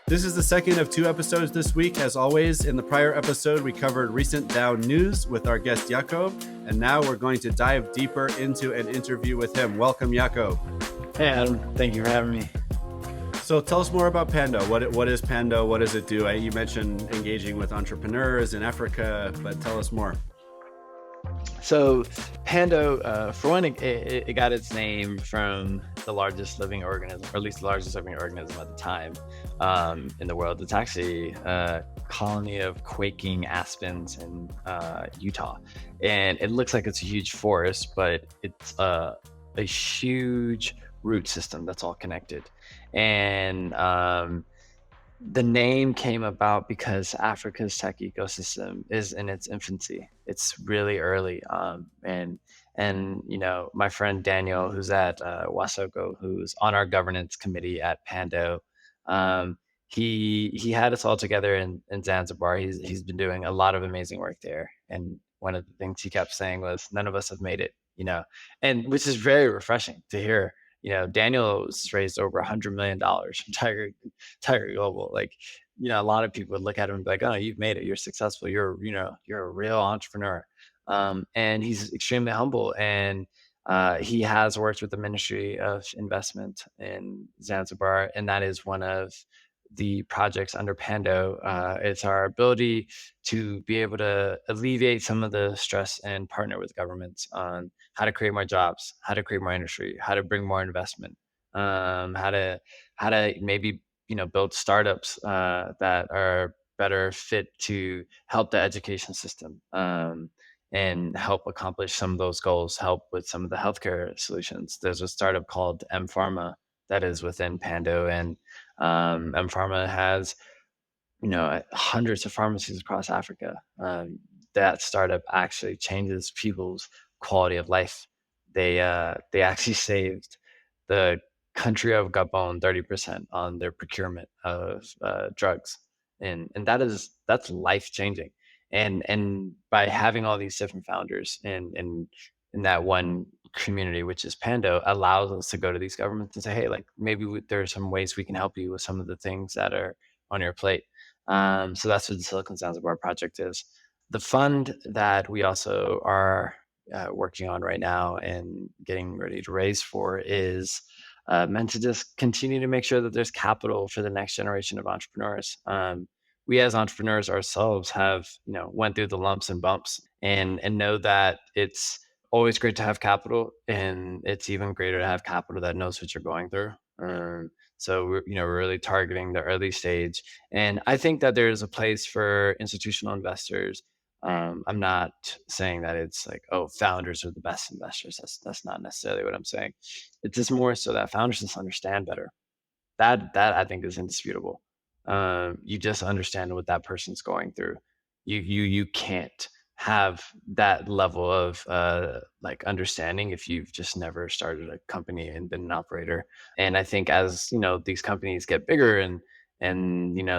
This is the second of 2 episodes this week. As always, in the prior episode, we covered recent DAO news with our guest Yacob, and now we're going to dive deeper into an interview with him. Welcome, Yacob. Hey, Adam. Thank you for having me. So tell us more about Pando. What is Pando? What does it do? You mentioned engaging with entrepreneurs in Africa, but tell us more. So Pando, for one, it got its name from the largest living organism, or at least the largest living organism at the time in the world. It's actually a colony of quaking aspens in Utah. And it looks like it's a huge forest, but it's a huge root system that's all connected. And the name came about because Africa's tech ecosystem is in its infancy. It's really early. And my friend Daniel, who's at Wasoko, who's on our governance committee at Pando, he had us all together in Zanzibar. He's been doing a lot of amazing work there. And one of the things he kept saying was, none of us have made it, and which is very refreshing to hear. Daniel's raised over $100 million from Tiger Global. A lot of people would look at him and be like, oh, you've made it. You're successful. You're a real entrepreneur. And he's extremely humble. And he has worked with the Ministry of Investment in Zanzibar. And that is one of the projects under Pando. It's our ability to be able to alleviate some of the stress and partner with governments on how to create more jobs, how to create more industry, how to bring more investment, how to maybe build startups that are better fit to help the education system and help accomplish some of those goals, help with some of the healthcare solutions. There's a startup called M Pharma that is within Pando, and M Pharma has hundreds of pharmacies across Africa. That startup actually changes people's quality of life. They actually saved the country of Gabon 30% on their procurement of drugs, and that's life changing. And by having all these different founders in that one community, which is Pando, allows us to go to these governments and say, hey, maybe there are some ways we can help you with some of the things that are on your plate. So that's what the Silicon Zanzibar project is. The fund that we also are working on right now and getting ready to raise for is meant to just continue to make sure that there's capital for the next generation of entrepreneurs. We as entrepreneurs ourselves have, went through the lumps and bumps and know that it's always great to have capital, and it's even greater to have capital that knows what you're going through. So we're really targeting the early stage, and I think that there's a place for institutional investors. I'm not saying that it's like, oh, founders are the best investors. That's not necessarily what I'm saying. It's just more so that founders just understand better. That I think is indisputable. You just understand what that person's going through. You can't have that level of understanding if you've just never started a company and been an operator. And I think as these companies get bigger and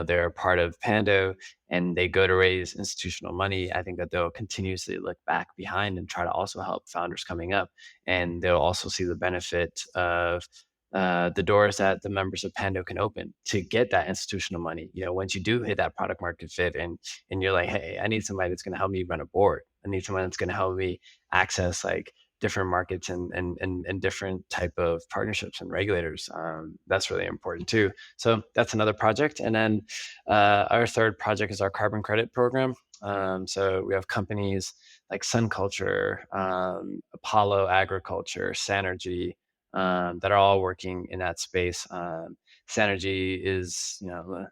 they're a part of Pando and they go to raise institutional money, I think that they'll continuously look back behind and try to also help founders coming up, and they'll also see the benefit of the doors that the members of Pando can open to get that institutional money. Once you do hit that product market fit and you're like, hey, I need somebody that's going to help me run a board. I need someone that's going to help me access different markets and different type of partnerships and regulators. That's really important too. So that's another project. And then our third project is our carbon credit program. So we have companies like Sun Culture, Apollo Agriculture, Sanergy, that are all working in that space. Sanergy is,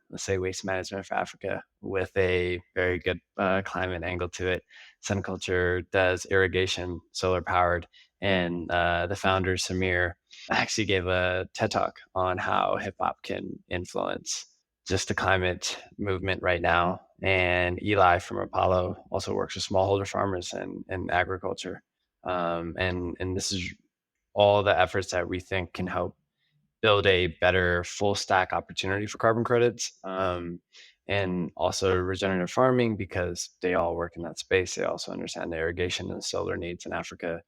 let's say waste management for Africa with a very good climate angle to it. Sun Culture does irrigation, solar powered, and the founder Samir actually gave a TED talk on how hip hop can influence just the climate movement right now. And Eli from Apollo also works with smallholder farmers and agriculture. And this is all the efforts that we think can help build a better full stack opportunity for carbon credits, and also regenerative farming, because they all work in that space. They also understand the irrigation and solar needs in Africa.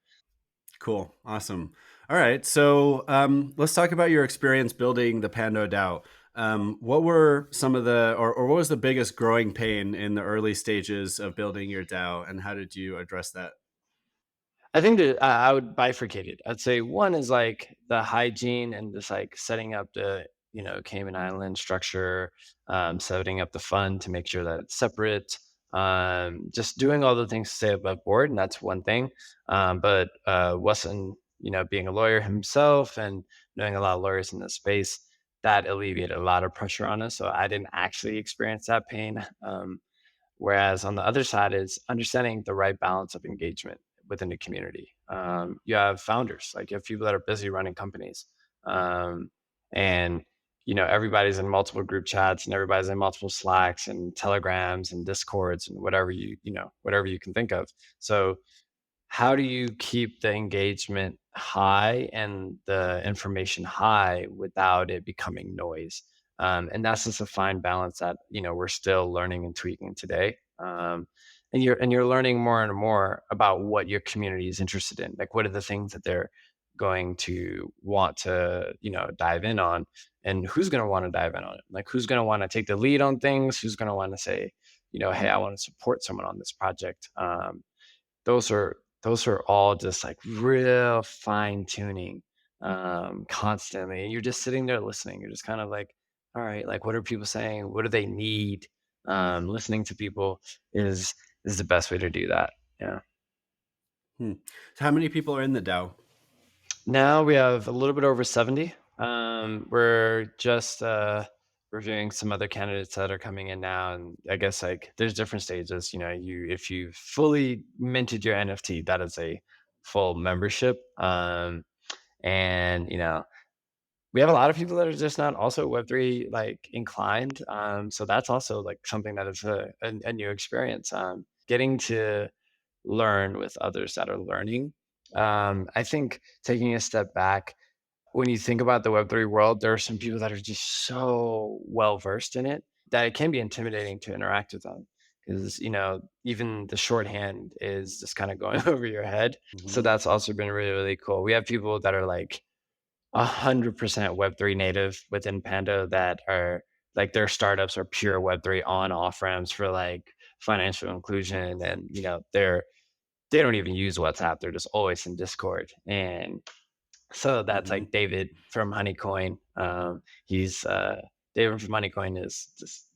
Cool. Awesome. All right. So let's talk about your experience building the Pando DAO. What were some of the, or what was the biggest growing pain in the early stages of building your DAO, and how did you address that? I think that I would bifurcate it. I'd say one is like the hygiene and just like setting up the, Cayman Island structure, setting up the fund to make sure that it's separate, just doing all the things to stay above board, and that's one thing. But Wesson, being a lawyer himself and knowing a lot of lawyers in this space, that alleviated a lot of pressure on us. So I didn't actually experience that pain. Whereas on the other side is understanding the right balance of engagement within the community. You have founders, like you have people that are busy running companies, and everybody's in multiple group chats and everybody's in multiple Slacks and Telegrams and Discords and whatever you can think of. So how do you keep the engagement high and the information high without it becoming noise? And that's just a fine balance that we're still learning and tweaking today. And you're learning more and more about what your community is interested in. Like, what are the things that they're going to want to dive in on, and who's going to want to dive in on it? Like, who's going to want to take the lead on things? Who's going to want to say, hey, I want to support someone on this project. Those are all just like real fine tuning, constantly. And you're just sitting there listening. You're just kind of like, all right, like what are people saying? What do they need? Listening to people is the best way to do that. Yeah. Hmm. So how many people are in the DAO? Now we have a little bit over 70. We're just reviewing some other candidates that are coming in now, and I guess like there's different stages. If you fully minted your NFT, that is a full membership. And we have a lot of people that are just not also Web3 like inclined. So that's also like something that is a new experience. Getting to learn with others that are learning. I think taking a step back, when you think about the Web3 world, there are some people that are just so well versed in it that it can be intimidating to interact with them because, even the shorthand is just kind of going over your head. So Hmm. that's also been really, really cool. We have people that are like 100% Web3 native within Pando that are like their startups are pure Web3 on off ramps for like financial inclusion. And, they don't even use WhatsApp. They're just always in Discord. And so that's Hmm. like David from Honeycoin. He's David from Honeycoin is just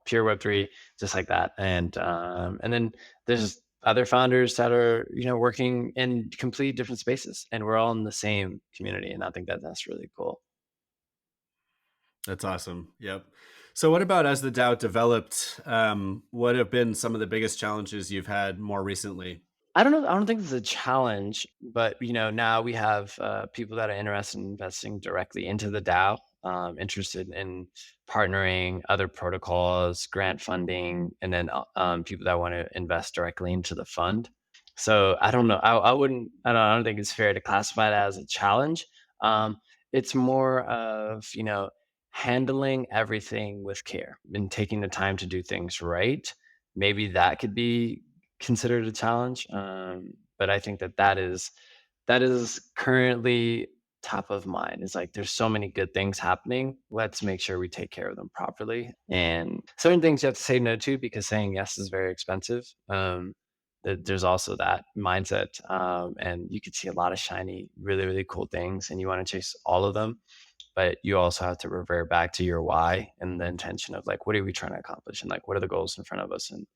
pure Web3, just like that. And then there's other founders that are working in completely different spaces, and we're all in the same community. And I think that that's really cool. That's awesome. Yep. So, what about as the DAO developed? What have been some of the biggest challenges you've had more recently? I don't know. I don't think it's a challenge, but now we have people that are interested in investing directly into the DAO, interested in partnering other protocols, grant funding, and then people that want to invest directly into the fund. So I don't know. I wouldn't. I don't think it's fair to classify that as a challenge. Um, it's more of handling everything with care and taking the time to do things right. Maybe that could be considered a challenge. But I think that is currently top of mind. It's like there's so many good things happening. Let's make sure we take care of them properly. And certain things you have to say no to because saying yes is very expensive. There's also that mindset, and you could see a lot of shiny, really, really cool things, and you want to chase all of them, but you also have to revert back to your why and the intention of like what are we trying to accomplish and like what are the goals in front of us, and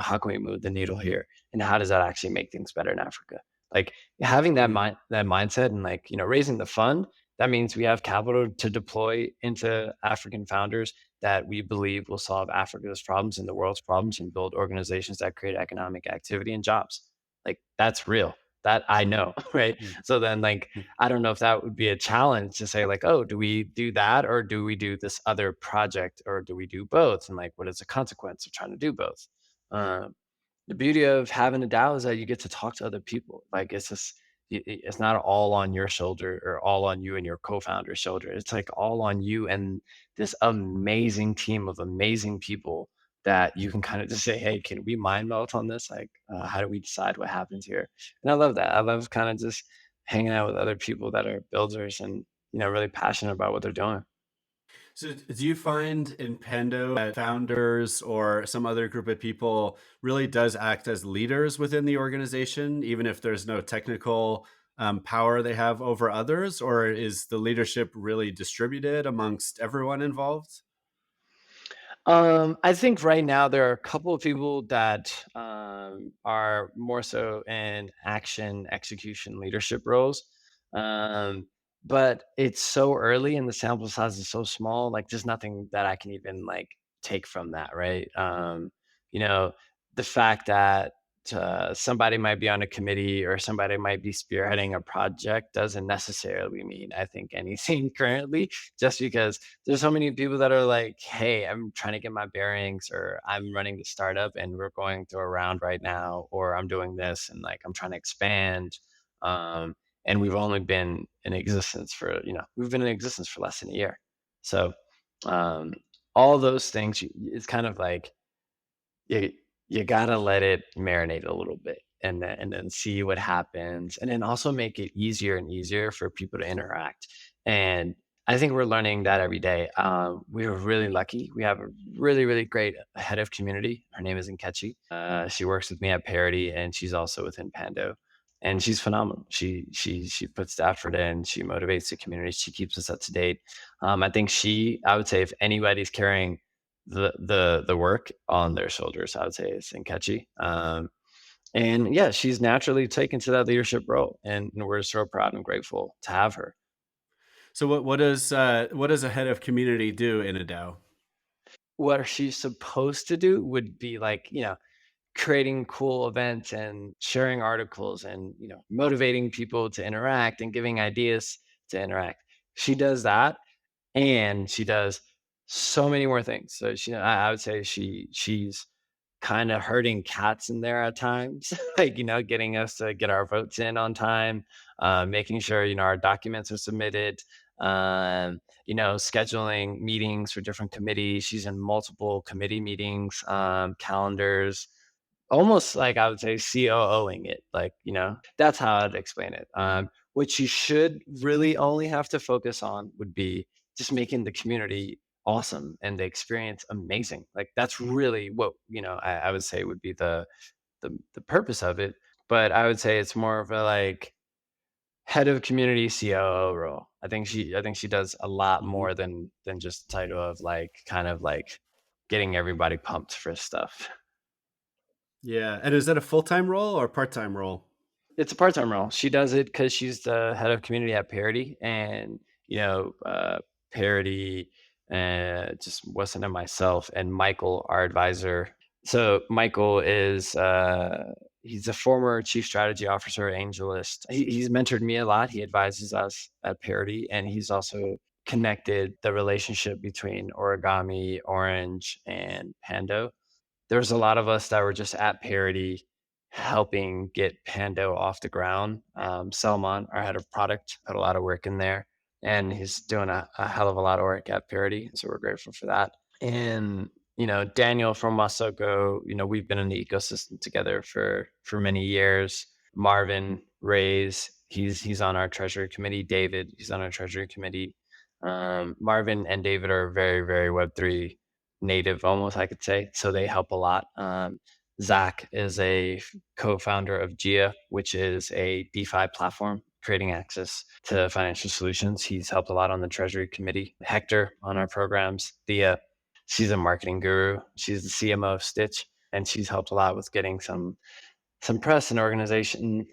how can we move the needle here, and how does that actually make things better in Africa. Like having that Mm. mindset and like raising the fund, that means we have capital to deploy into African founders that we believe will solve Africa's problems and the world's problems and build organizations that create economic activity and jobs. Like that's real, that I know. Right. Mm. So then like Mm. I don't know if that would be a challenge to say like, oh, do we do that or do we do this other project or do we do both? And like, what is the consequence of trying to do both? Um, the beauty of having a DAO is that you get to talk to other people. Like it's just it's not all on your shoulder or all on you and your co-founder's shoulder. It's like all on you and this amazing team of amazing people that you can kind of just say, hey, can we mind melt on this? Like, how do we decide what happens here? And I love that. I love kind of just hanging out with other people that are builders and really passionate about what they're doing. So, do you find in Pando that founders or some other group of people really does act as leaders within the organization, even if there's no technical power they have over others, or is the leadership really distributed amongst everyone involved? I think right now there are a couple of people that are more so in action, execution, leadership roles. Um, but it's so early and the sample size is so small, like there's nothing that I can even like take from that, right? You know, the fact that somebody might be on a committee or somebody might be spearheading a project doesn't necessarily mean I think anything currently, just because there's so many people that are like, "Hey, I'm trying to get my bearings," or "I'm running the startup and we're going through a round right now," or "I'm doing this and like I'm trying to expand." Um, and we've only been in existence for, we've been in existence for less than a year. So, um, all those things, it's kind of like you you gotta let it marinate a little bit and then see what happens, and then also make it easier and easier for people to interact. And I think we're learning that every day. We were really lucky. We have a really, really great head of community. Her name is Nkechi. She works with me at Parity, and she's also within Pando. And she's phenomenal. She puts the effort in. She motivates the community. She keeps us up to date. I think I would say, if anybody's carrying the work on their shoulders, I would say it's Nkechi. And yeah, she's naturally taken to that leadership role, and we're so proud and grateful to have her. So, what does a head of community do in a DAO? What she's supposed to do would be like, creating cool events and sharing articles and, motivating people to interact and giving ideas to interact. She does that, and she does so many more things. So I would say she's kind of herding cats in there at times, like, getting us to get our votes in on time, making sure, our documents are submitted, scheduling meetings for different committees. She's in multiple committee meetings, calendars, almost like I would say COOing it. Like, that's how I'd explain it. What you should really only have to focus on would be just making the community awesome and the experience amazing. Like that's really what, I would say would be the purpose of it. But I would say it's more of a like head of community COO role. I think she does a lot Mhm. more than just the title of like kind of like getting everybody pumped for stuff. Yeah, and is that a full time role or part time role? It's a part-time role. She does it because she's the head of community at Parity, and Parity just wasn't in myself and Michael, our advisor. So Michael is he's a former chief strategy officer, angelist. He's mentored me a lot. He advises us at Parity, and he's also connected the relationship between Origami, Orange, and Pando. There's a lot of us that were just at Parity helping get Pando off the ground. Selman, our head of product, put a lot of work in there, and he's doing a hell of a lot of work at Parity. So we're grateful for that. And Daniel from Masoko, we've been in the ecosystem together for many years. Marvin Rays, he's on our treasury committee. David, he's on our treasury committee. Marvin and David are very, very Web3 native, almost I could say. So they help a lot. Zach is a co-founder of Gia, which is a DeFi platform creating access to financial solutions. He's helped a lot on the Treasury Committee. Hector on our programs. Thea, she's a marketing guru. She's the CMO of Stitch, and she's helped a lot with getting some press and organization.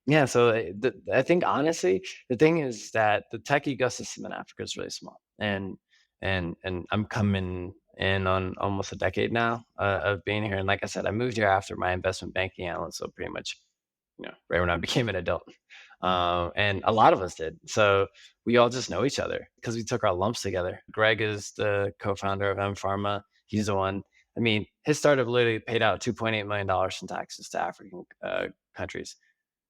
Yeah, so I think honestly, the thing is that the tech ecosystem in Africa is really small, and I'm coming in on almost a decade now of being here. And like I said, I moved here after my investment banking analyst, so pretty much, right when I became an adult. And a lot of us did. So we all just know each other because we took our lumps together. Greg is the co-founder of M Pharma. He's the one. I mean, his startup literally paid out $2.8 million in taxes to African countries,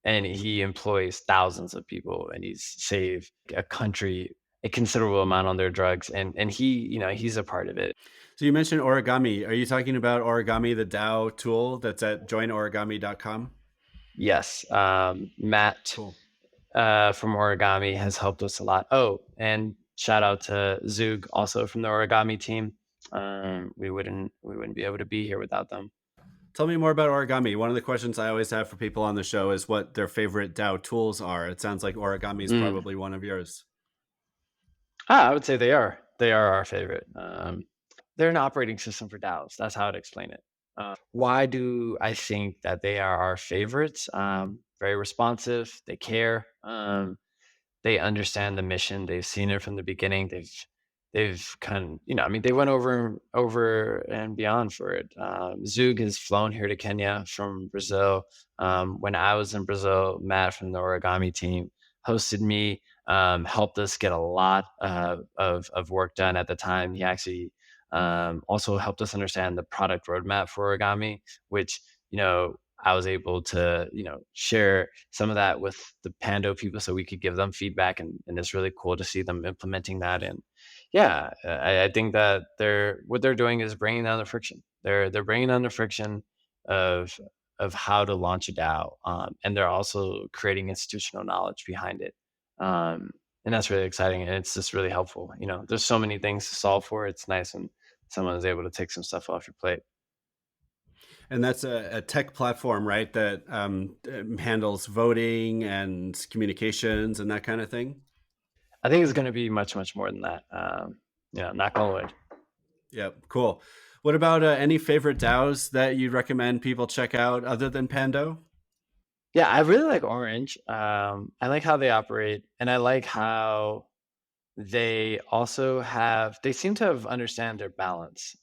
and he employs thousands of people, and he's saved a country a considerable amount on their drugs, and he's a part of it. So, you mentioned Origami. Are you talking about Origami, the DAO tool that's at joinorigami.com? Yes, Matt Cool. from Origami has helped us a lot. Oh, and shout out to Zug, also from the origami team. We wouldn't be able to be here without them. Tell me more about origami. One of the questions I always have for people on the show is what their favorite DAO tools are. It sounds like origami is Mm. probably one of yours. I would say they are. They are our favorite. They're an operating system for DAOs. That's how I'd explain it. Why do I think that they are our favorites? Very responsive. They care. They understand the mission. They've seen it from the beginning. They've kind of, I mean, they went over and beyond for it. Zug has flown here to Kenya from Brazil. When I was in Brazil, Matt from the origami team hosted me, helped us get a lot of work done at the time. He actually also helped us understand the product roadmap for origami, which, I was able to, share some of that with the Pando people so we could give them feedback. And it's really cool to see them implementing that. And yeah, I think that what they're doing is bringing down the friction. They're bringing down the friction of how to launch a DAO, and they're also creating institutional knowledge behind it. And that's really exciting, and it's just really helpful. There's so many things to solve for. It's nice when someone is able to take some stuff off your plate. And that's a tech platform, right? That handles voting and communications and that kind of thing. I think it's going to be much, much more than that. Knock on wood. Yep, cool. What about any favorite DAOs that you'd recommend people check out other than Pando? Yeah, I really like Orange. I like how they operate, and I like how they seem to have understand their balance,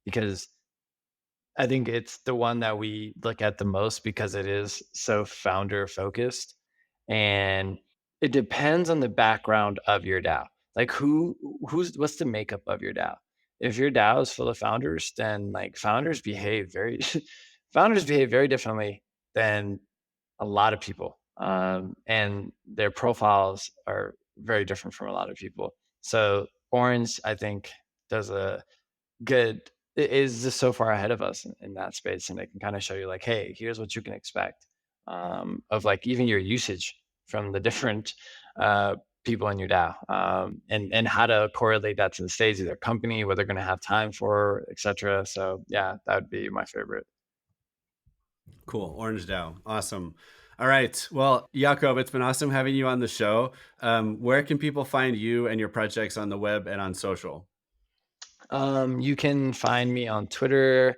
because I think it's the one that we look at the most because it is so founder focused, and it depends on the background of your DAO. Like what's the makeup of your DAO? If your DAO is full of founders, then like founders behave very differently than a lot of people, and their profiles are very different from a lot of people. So Orange, I think, does a good is just so far ahead of us in that space, and they can kind of show you like, hey, here's what you can expect, of like even your usage from the different uh, people in your DAO, and how to correlate that to the stage of their company, what they're going to have time for, etc. So yeah, that would be my favorite. Cool. Orange DAO. Awesome. All right. Well, Yacob, it's been awesome having you on the show. Where can people find you and your projects on the web and on social? You can find me on Twitter,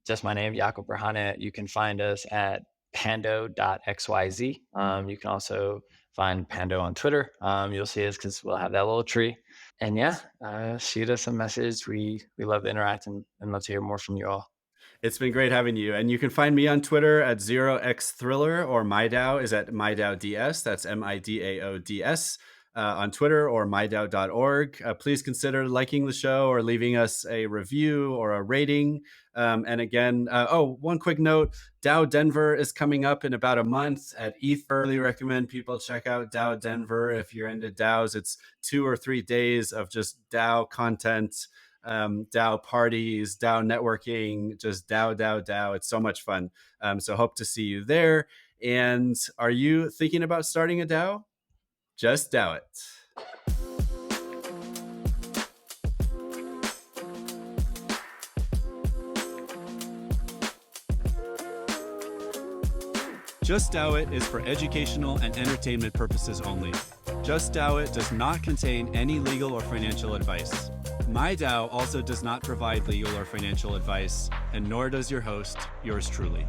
just my name, Yacob Berhane. You can find us at pando.xyz. You can also find Pando on Twitter. You'll see us because we'll have that little tree. And yeah, shoot us a message. We love to interact and love to hear more from you all. It's been great having you. And you can find me on Twitter at 0xthriller, or MyDAO is at MyDAODS. That's MIDAODS. On Twitter, or mydao.org. Please consider liking the show or leaving us a review or a rating. And again, one quick note, DAO Denver is coming up in about a month at ETH. Really recommend people check out DAO Denver if you're into DAOs. It's 2 or 3 days of just DAO content, DAO parties, DAO networking, just DAO. It's so much fun. So hope to see you there. And are you thinking about starting a DAO? Just DAO it. Just DAO It is for educational and entertainment purposes only. Just DAO It does not contain any legal or financial advice. My DAO also does not provide legal or financial advice, and nor does your host, yours truly.